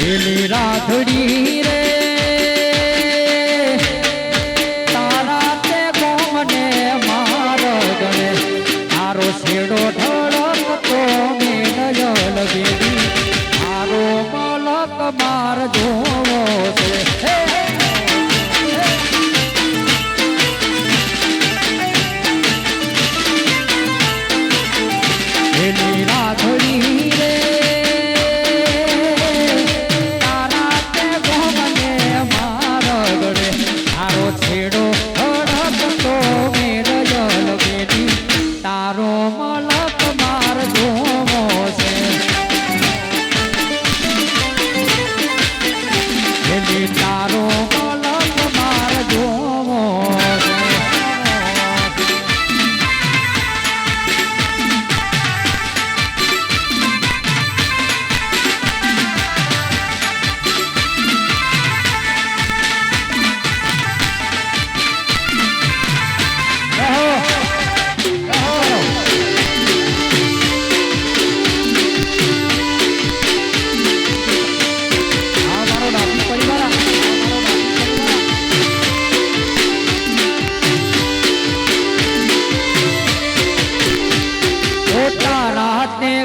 પેલી રાધડી રે તારા તે ગોમને માર ગણે તારો છેડો ઢળકતો મેળયલ બેડી મારો મલક માર જોવો છે પેલી રાધડી રે છેડો અડકતો મેરયલ બેટી તારો મલક માર જોવો છે બેટી તારો મલક માર જોવો છે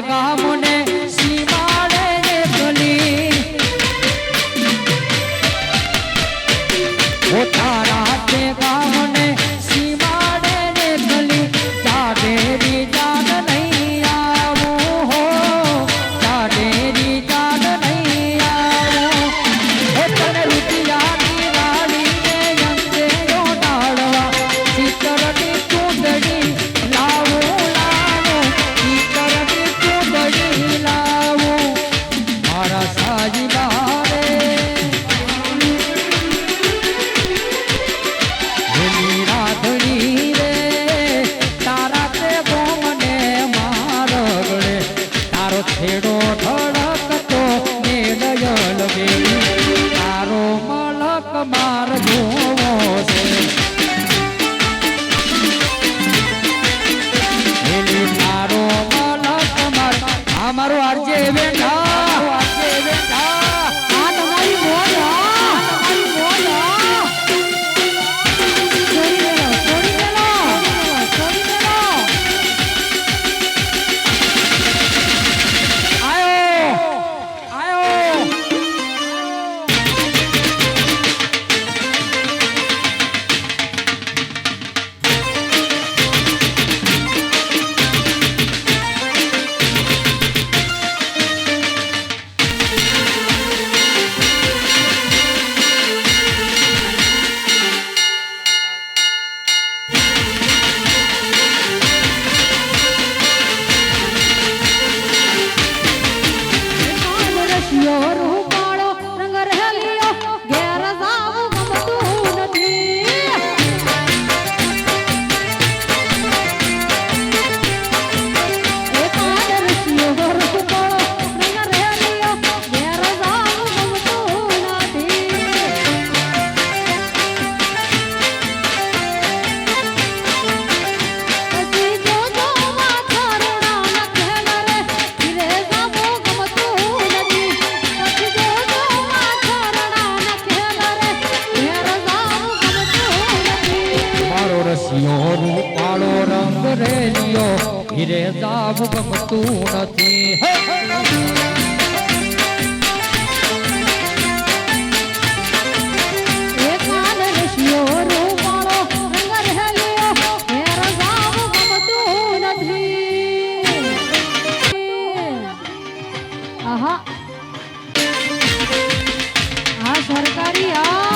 ગામને સીમાડે ગલી તારા તે ગામને સીમાડે ગલી જાડેરી જાડ નહીં આવું હો જાડેરી જાડ નહીં આવું તને રૂપિયાની રાણીને અંતે ડાળવા ચિત્રની ચૂંદડી લાવું લાવું ચિત્રની મારા સાજીબા રે પેલી રાધડી રે તારા તે ગોમને માર ગળે તારો છેડો ઢળકતો મેળયલ બેડી તારો મલક માર જોવો છે પેલી તારો મલક માર અમારો આરજે બેટા રૂપાળો રંગ રેલિયો હીરે જાવ ગમતું નથી સરકારી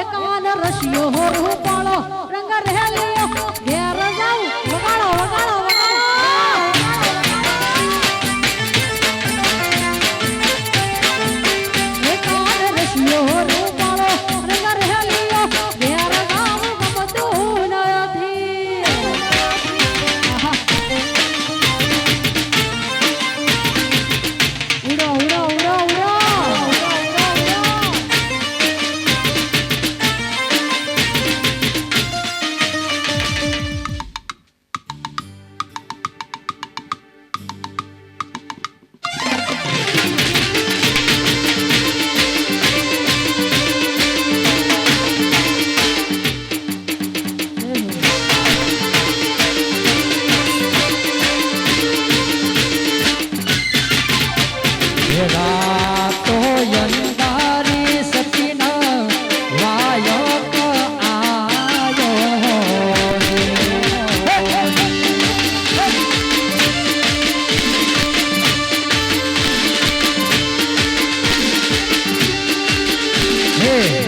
એકાન રશિયો રૂપાળો રંગ રહેલિયો ઘેર જાઉં વગાડો વગાડો વગાડો એકાન રશિયો રૂપાળો રંગ રહેલિયો ઘેર જાઉં ગમતું નથી ઉડો ઉડો ઉડો ઉડો રાતો યંદારી સતીન વાયક આયો હે